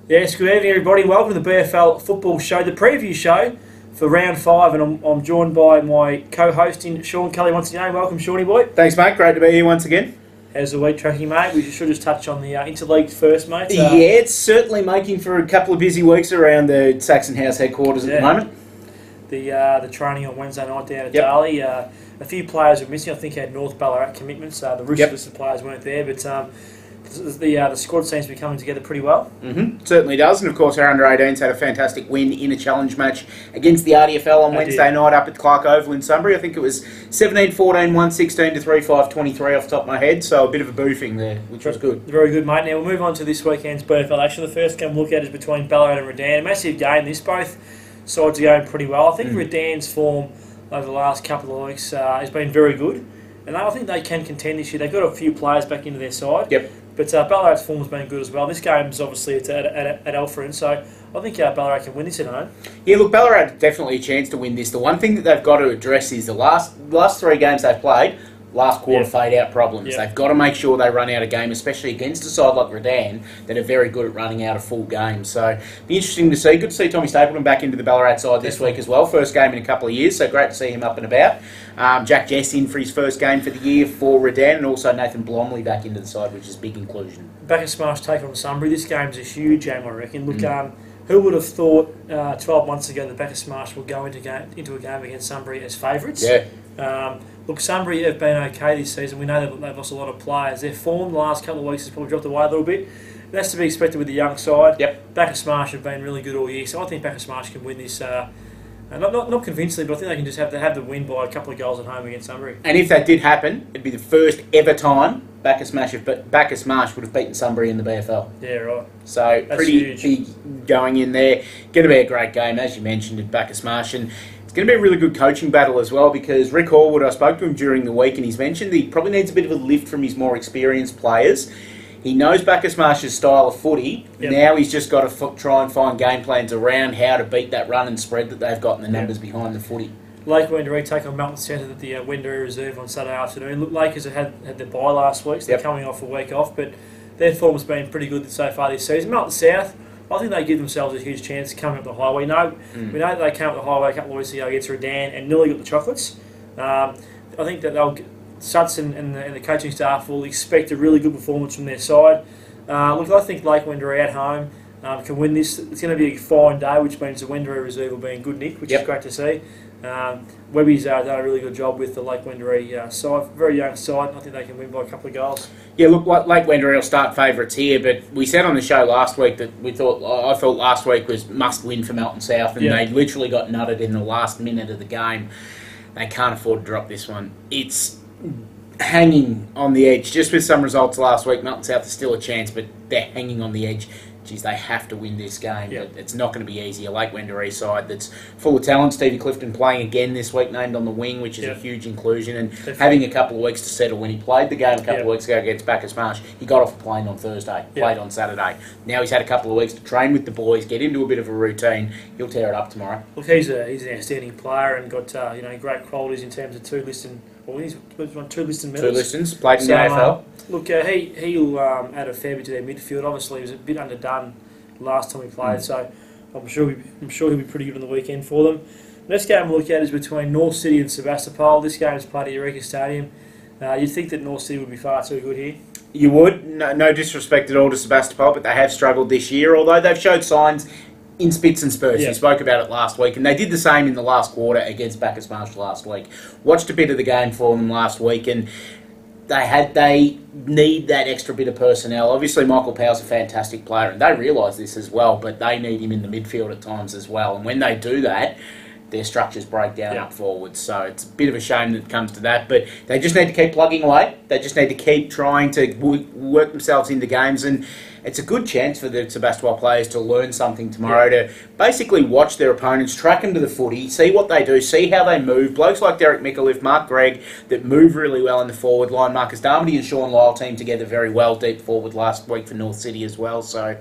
Yes, good evening everybody. Welcome to the BFL Football Show, the preview show for round 5, and I'm joined by my co-host in Shaun Kelly once again. Welcome, Shauny boy. Thanks, mate. Great to be here once again. How's the week tracking, mate? We should just touch on the interleague first, mate. Yeah, it's certainly making for a couple of busy weeks around the Saxon House headquarters at the moment. The training on Wednesday night down at Darley. A few players were missing. I think had North Ballarat commitments. The Roosters listed players weren't there, but the squad seems to be coming together pretty well. Certainly does, and of course our under-18s had a fantastic win in a challenge match against the RDFL on Wednesday night up at Clark Oval in Sunbury. I think it was 17-14, 116 to 3-5-23 off the top of my head, so a bit of a boofing there, which was good. Very good, mate. Now we'll move on to this weekend's BFL action. The first game we'll look at is between Ballarat and Redan. A massive game. Both sides are going pretty well. I think Redan's form over the last couple of weeks has been very good, and I think they can contend this year. They've got a few players back into their side. But Ballarat's form has been good as well. This game's obviously at Alfred, so I think Ballarat can win this at home. Yeah, look, Ballarat definitely a chance to win this. The one thing that they've got to address is the last 3 games they've played, last quarter fade-out problems. They've got to make sure they run out a game, especially against a side like Redan that are very good at running out a full game. So it'll be interesting to see. Good to see Tommy Stapleton back into the Ballarat side this week as well. First game in a couple of years, so great to see him up and about. Jack Jess in for his first game for the year for Redan, and also Nathan Blomley back into the side, which is a big inclusion. Back a smash take on Sunbury. This game's a huge game, I reckon. Look, who would have thought 12 months ago that Backer Smash would go into a game against Sunbury as favourites? Look, Sunbury have been okay this season. We know they've lost a lot of players. Their form the last couple of weeks has probably dropped away a little bit. That's to be expected with the young side. Backer Smash have been really good all year, so I think Backer Smash can win this. Not convincingly, but I think they can just have the win by a couple of goals at home against Sunbury. And if that did happen, it'd be the first ever time Backer Smash would have beaten Sunbury in the BFL. Yeah, right. So that's pretty big going in there. Going to be a great game, as you mentioned, at Backer Smash, and it's going to be a really good coaching battle as well, because Rick Horwood, I spoke to him during the week, and he's mentioned that he probably needs a bit of a lift from his more experienced players. He knows Backer Smash's style of footy. Now he's just got to try and find game plans around how to beat that run and spread that they've got in the numbers behind the footy. Lake Wendouree take on Melton Centre at the Wendouree Reserve on Saturday afternoon. Look, Lakers have had their bye last week, so they're coming off a week off, but their form's been pretty good so far this season. Melton South, I think they give themselves a huge chance coming up the highway. We know that they came up the highway a couple of weeks ago against Redan and nearly got the chocolates. I think that Suts and the coaching staff will expect a really good performance from their side. Look, I think Lake Wendouree at home can win this. It's going to be a fine day, which means the Wendouree Reserve will be in good nick, which is great to see. Webby's done a really good job with the Lake Wendouree side. Very young side. I think they can win by a couple of goals. Yeah, look, Lake Wendouree will start favourites here, but we said on the show last week that I thought last week was must win for Melton South, and they literally got nutted in the last minute of the game. They can't afford to drop this one. It's hanging on the edge. Just with some results last week, Melton South is still a chance, but they're hanging on the edge. Geez, they have to win this game. But it's not going to be easy. A Lake Wendouree side that's full of talent. Stevie Clifton playing again this week, named on the wing, which is a huge inclusion. And having a couple of weeks to settle. When he played the game a couple of weeks ago against Backer Smash, he got off a plane on Thursday, played on Saturday. Now he's had a couple of weeks to train with the boys, get into a bit of a routine. He'll tear it up tomorrow. Look, he's an outstanding player and got great qualities in terms of two listed medals. Two listings, played in the AFL. Look, he'll add a fair bit to their midfield. Obviously, he was a bit underdone last time he played, so I'm sure he'll be pretty good on the weekend for them. The next game we'll look at is between North City and Sebastopol. This game is played at Eureka Stadium. You'd think that North City would be far too good here. You would. No disrespect at all to Sebastopol, but they have struggled this year, although they've showed signs in spits and spurts. We spoke about it last week, and they did the same in the last quarter against Bacchus Marsh last week. Watched a bit of the game for them last week, and they need that extra bit of personnel. Obviously, Michael Powell's a fantastic player, and they realise this as well, but they need him in the midfield at times as well. And when they do that, their structures break down up forwards. So it's a bit of a shame that it comes to that, but they just need to keep plugging away. They just need to keep trying to work themselves into games, and it's a good chance for the Sebastopol players to learn something tomorrow, to basically watch their opponents, track them to the footy, see what they do, see how they move. Blokes like Derek Micallef, Mark Gregg, that move really well in the forward line. Marcus Darmody and Shaun Lyle teamed together very well deep forward last week for North City as well. So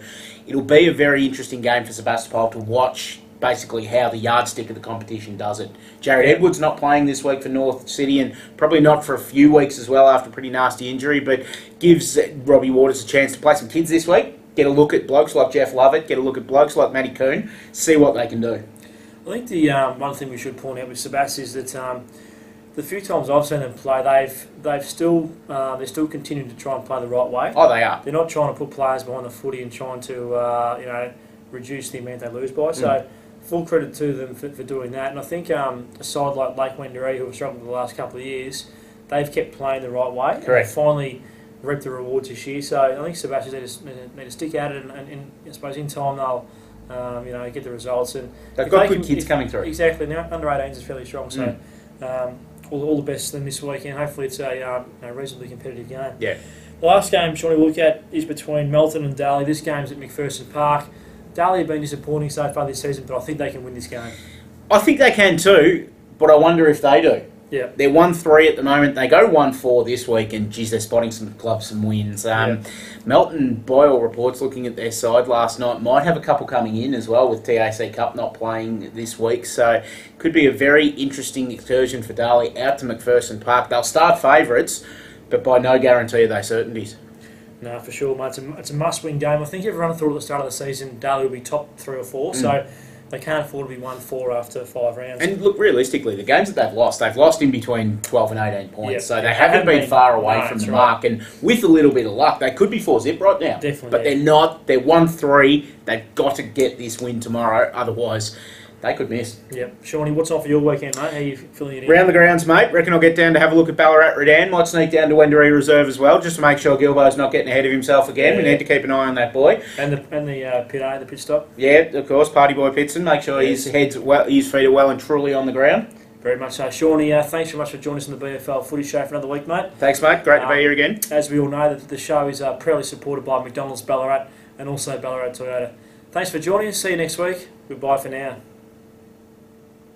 it'll be a very interesting game for Sebastopol to watch basically how the yardstick of the competition does it. Jared Edwards not playing this week for North City, and probably not for a few weeks as well after a pretty nasty injury, but gives Robbie Waters a chance to play some kids this week. get a look at blokes like Jeff Lovett, get a look at blokes like Matty Coon, see what they can do. I think the one thing we should point out with Sebastian is that the few times I've seen them play, they're still continuing to try and play the right way. Oh, they are. They're not trying to put players behind the footy and trying to reduce the amount they lose by. So full credit to them for doing that. And I think a side like Lake Wendouree, who have struggled the last couple of years, they've kept playing the right way. Correct. And finally reaped the rewards this year. So I think Sebastian's need to stick at it, and I suppose in time they'll get the results. And they've got good kids coming through. Exactly. Now under 18s is fairly strong. So all the best to them this weekend. Hopefully it's a reasonably competitive game. Yeah. The last game, Shaun, we'll look at is between Melton and Darley. This game's at McPherson Park. Darley have been disappointing so far this season, but I think they can win this game. I think they can too, but I wonder if they do. Yeah. They're 1-3 at the moment. They go 1-4 this week, and geez, they're spotting some clubs, some wins. Melton, by all reports, looking at their side last night, might have a couple coming in as well with TAC Cup not playing this week. So could be a very interesting excursion for Darley out to McPherson Park. They'll start favourites, but by no guarantee are they certainties. No, for sure, mate. It's a must-win game. I think everyone thought at the start of the season Darley would be top 3 or 4, so they can't afford to be 1-4 after 5 rounds. And look, realistically, the games that they've lost in between 12 and 18 points, Yep. so they haven't been far away from the mark. And with a little bit of luck, they could be 4-zip right now. Definitely. But they're not. They're 1-3. They've got to get this win tomorrow, otherwise they could miss. Yep. Shawnee, what's on for your weekend, mate? How are you feeling it in? Round the grounds, mate. Reckon I'll get down to have a look at Ballarat Redan. Might sneak down to Wendouree Reserve as well, just to make sure Gilbo's not getting ahead of himself again. Yeah. We need to keep an eye on that boy. And the pit stop. Yeah, of course. Party boy Pitson. Make sure his feet are well and truly on the ground. Very much so. Shawnee, thanks very much for joining us in the BFL Footy Show for another week, mate. Thanks, mate. Great to be here again. As we all know, the show is proudly supported by McDonald's Ballarat and also Ballarat Toyota. Thanks for joining us. See you next week. Goodbye for now.